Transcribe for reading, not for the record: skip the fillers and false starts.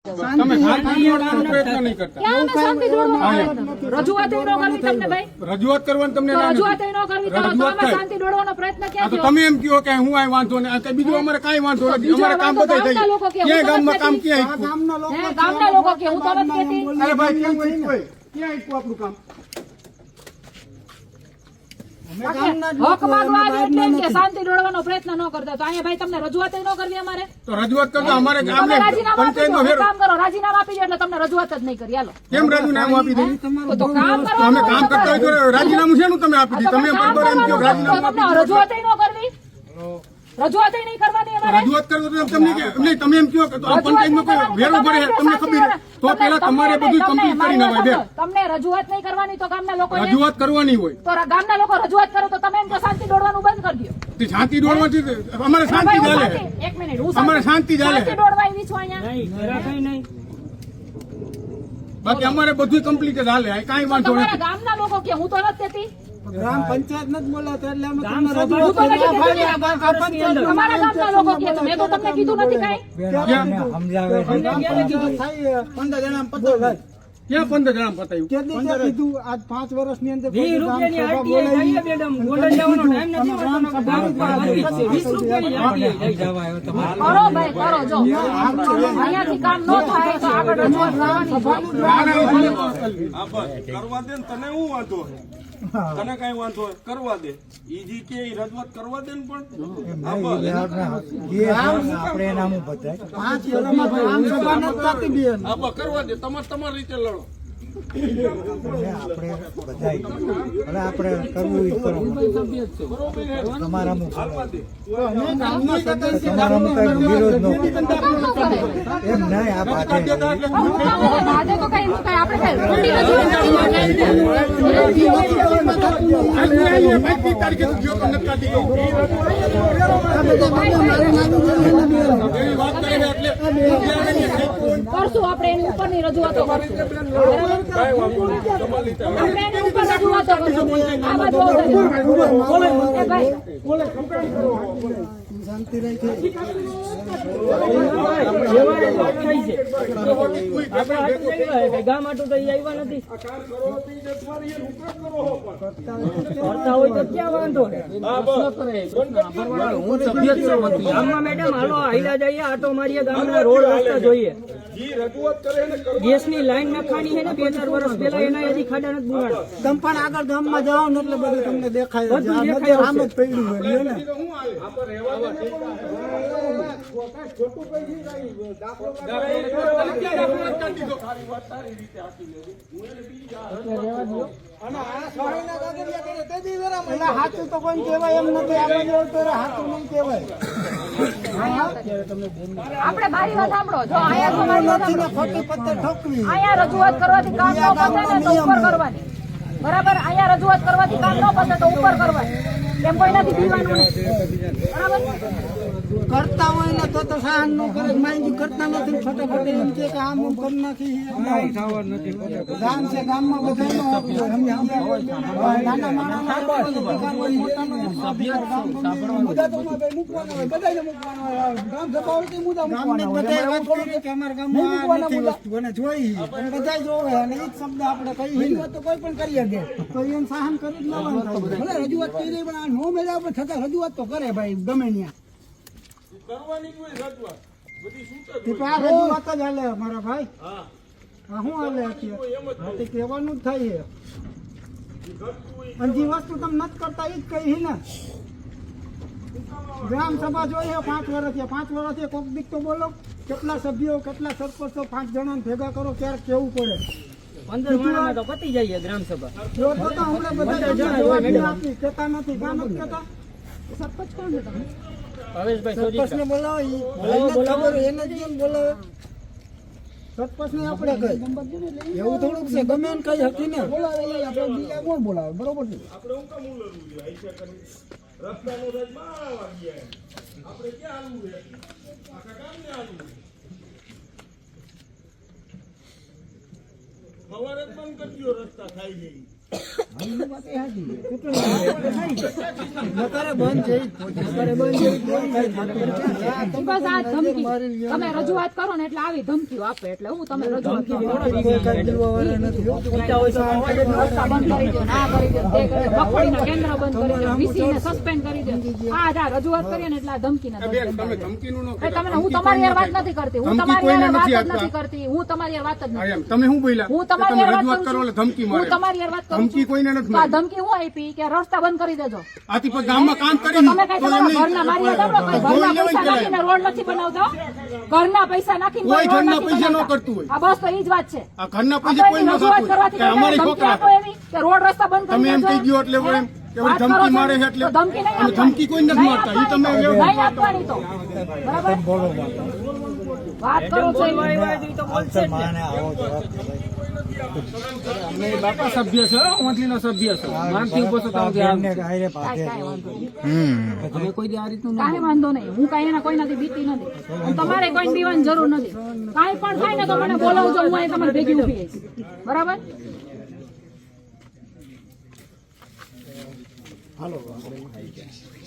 તમે પ્રયત્ન નહીં કરતા રજૂઆત ન કરવી તમને ભાઈ રજૂઆત કરવાની તમને રજૂઆત ન કરવી તો અમે શાંતિ દોડવાનો પ્રયત્ન ક્યાં થયો તમે એમ કહો કે હું આ વાંધો ને બીજું અમારે કાંઈ વાંધો નથી અમારે કામ બધાય થઈ ક્યાં ગામમાં કામ ક્યાં ગામના લોકો કે હું તો નથી કહેતી અરે ભાઈ કેમ કોઈ ક્યાં આપ્યું આપણું કામ હક માંગવા આવે એટલે એમ કે શાંતિ દોડવાનો પ્રયત્ન ન કરતા તો અહીંયા ભાઈ તમને રજૂઆત ન કરવી અમારે તો રજૂઆત કરતા અમારે ગામને પંચાયતનો ફેરો કામ કરો રાજીનામું આપી દો એટલે તમને રજૂઆત જ નહીં કરી હાલો કેમ રાજીનામું આપી દે તો કામ કરો અમે કામ કરતા હોય તો રાજીનામું શેનું તમે આપી દીધું તમે બરાબર એમ કહો રાજીનામું તમને રજૂઆત ન કરવી રજૂઆત નહીં કરવાની અમારે રજૂઆત કરો તો તમને નહીં તમે એમ કહો કે આ પંચાયતનો કોઈ વેરો ભરે તમને ખબર તો પેલા તમારે બધું કમ્પ્લીટ કરી નાખવાય બે તમને રજૂઆત નહીં કરવાની તો ગામના લોકો રજૂઆત કરવાની હોય તો ગામના લોકો રજૂઆત કરો તો તમે એમ કે શાંતિ દોડવાનું બંધ કરી દો તે શાંતિ દોડવાથી અમારે શાંતિ ચાલે એક મિનિટ હું અમારે શાંતિ ચાલે શાંતિ દોડવા આવી છું અહીંયા નહીં બાકી અમારે બધું કમ્પ્લીટ જ હાલે કાંઈ વાંધો તમારા નથી ગામના લોકો કે હું તો નથી કહેતી ગ્રામ પંચાયત નથી બોલાવતા એટલે અમે ગામ તમને સભા રજૂઆત હું તો નથી કરી કહેતી. તમારા ગામના લોકો કે મેં તો તમને કીધું નથી કાંઈ ગ્રામ પંચાયત થાય 15 જણા પતાવે ક્યાં 15 જણા પતાયું કેટલી ત્યાં કીધું આજ 5 વર્ષની અંદર 20 રૂપિયાની આરટીઆઈ થઈ મેડમ ગોલ્ડન જવાનો ટાઈમ નથી મળતો ગામ પર 20 રૂપિયાની આરટીઆઈ લઈ જવા આવ્યો તમારે કરો ભાઈ કરો જો અહીંયાથી કામ ન થાય તો આગળ રજૂઆત કરવાની કરવા દે ને તને હું વાંધો તને કઈ વાંધો કરવા દે ઈજી કે રજૂઆત કરવા દે ને પણ આપણે નામું બતાય 5 વર્ષમાં ગ્રામ સભા નથી થતી બેન આબા કરવા દે તમારી રીતે લડો આપણે બધાય હવે આપણે કરવું ઈ કરો તમારામાં તમારામાં કઈ વિરોધ ન એમ નહીં આ બાતે આજે તો કઈ હું કઈ આપણે કઈ ખોટી કરશું આપણે એની ઉપરની રજૂઆતો કરશું આપણે એની ઉપર રજૂઆતો કરશું આ બાજુ ભાઈ શાંતિ રહી છે ગામ આટું તો આવ્યા નથી કરતા હોય તો ક્યાં વાંધો ગામમાં મેડમ હાલો હાઈલા જઈએ આટો મારીએ ગામના રોડ રસ્તા જોઈએ ગેસની લાઈન નાખવાની છે ને 2-4 વર્ષ પહેલા એના હજી ખાડા નથી બુરાડા તમે પણ આગળ ગામમાં જાઓ ને એટલે બધું તમને દેખાય છે આમ જ પડ્યું હોય ને હાથું તો કોઈ કહેવાય એમ નથી આપણે હાથું નહીં કહેવાય આપણે મારી વાત સાંભળો જો અહીંયા ખોટી પત્તર ઠોકવી અહીંયા રજૂઆત કરવાથી કામ ન પતે ને તો ઉપર કરવાની બરાબર અહીંયા રજૂઆત કરવાથી કામ ન પતે તો ઉપર કરવાની એમ કોઈ નથી પીવાનું નહીં બરાબર કરતા હોય ને તો સહન ન કરે માંગી કરતા નથી ફટાફટ એમ કે આમ કરી નાખી ગામ છે ગામમાં બધા નાના માણસ જોઈ બધા જોવે અને એ શબ્દ આપણે કહીએ તો કોઈ પણ કરી શકે તો એમ સહન કરી જ લેવાનું રજૂઆત કરી પણ આ નો મેળા ઉપર છતાં રજૂઆત તો કરે ભાઈ ગમે ત્યાં કરવાની કોઈ રજૂઆત બધી છૂટક રજૂઆત જ હાલે મારા ભાઈ હા શું હાલે અત્યારે કહેવાનું જ થાય અને જે વસ્તુ તમે નથી કરતા એ જ કહી ને ગ્રામ સભા જોઈએ 5 વર્ષથી 5 વર્ષથી કોક દીક તો બોલો કેટલા સભ્યો કેટલા સરપંચો 5 જણાને ભેગા કરો ક્યારેક કેવું પડે 15 મહિનામાં તો પતી જાય ગ્રામ સભા જો તો હમણાં બધા કહેતા નથી કામ જ કહેતા સરપંચ કોણ છે તમે સરપંચને બોલાવો એને જ કેમ બોલાવે સરપંચને આપણે કઈ એવું થોડુંક છે ગમે એને કઈ હતી ને બોલાવે આપણે બીજા કોણ બોલાવે બરોબર છે આપણે હું કામ ઉલરવું આઈસા કરી રસ્તાનો રજમાં આવવા ગયા આપણે ક્યાં હાલવું છે આખા ગામને હાલવું સવારે જ બંધ કરી દો રસ્તા થાય નહીં નકારે બંધ છે નકારે બંધ છે બસ આ ધમકી તમે રજૂઆત કરો ને એટલે આવી ધમકીઓ આપે એટલે હું તમે રજૂઆત કરો રસ્તા બંધ કરી દો ના કરી દો તે કરી દો મગફળીના કેન્દ્ર બંધ કરી દો વીસી ને સસ્પેન્ડ કરી દો આ રજૂઆત કરીએ ને એટલે આ ધમકી ના બેન, તમે ધમકીનું ન તમને કહેતા. હું તમારી યાર વાત નથી કરતી હું ધમકી તમારી કોઈને યાર નથી વાત જ આપતા. નથી કરતી હું તમારી યાર વાત જ હા, નથી એમ. તમે શું બોલ્યા હું કે તમારી તમે યાર રજૂઆત વાત કરો કરું એટલે ધમકી છું. મારે હું તમારી યાર વાત કરું ધમકી છું. કોઈને નથી તો આ મારી. ધમકી હું આપી કે રસ્તા બંધ કરી દેજો આથી પણ ગામમાં કામ કરી તમે કઈ તમારા ઘરના મારી ઘરના પૈસા નાખીને રોડ નથી બનાવતા ઘરના પૈસા નાખીને કોઈ રોડ ઘરના નથી પૈસા ન બનાવતા. કરતું હોય. આ બસ તો ઈ જ વાત છે આ ઘરના આ પૈસે તો કોઈ એની ન રજૂઆત થતું કરવાથી કે અમારી ધમકી છોકરા આપો એવી કે રોડ રસ્તા બંધ કરી તમે એમ દેજો. કહી દો એટલે એમ કે વાત ધમકી કરો છો મારે છે ને, એટલે તો ધમકી નહીં અને આપવાની. ધમકી કોઈ નથી મારતા ઈ તમે નહીં એવું આપવાની તો બરાબર વાત કરો છો એ. બાપા સભ્ય છે મંથલીનો સભ્ય છે માનથી ઉભો છો ત્યાં સુધી કાંઈ વાંધો નહીં. અમે કોઈ દી આ રીતનું કાંઈ વાંધો નહીં હું કાંઈ એના કોઈનાથી બીતી નથી અને તમારે કોઈને બીવાની જરૂર નથી કાંઈ પણ થાય ને તો મને બોલાવજો હું અહીં તમારી ભેગી ઊભી રહીશ બરાબર હાલો આપણે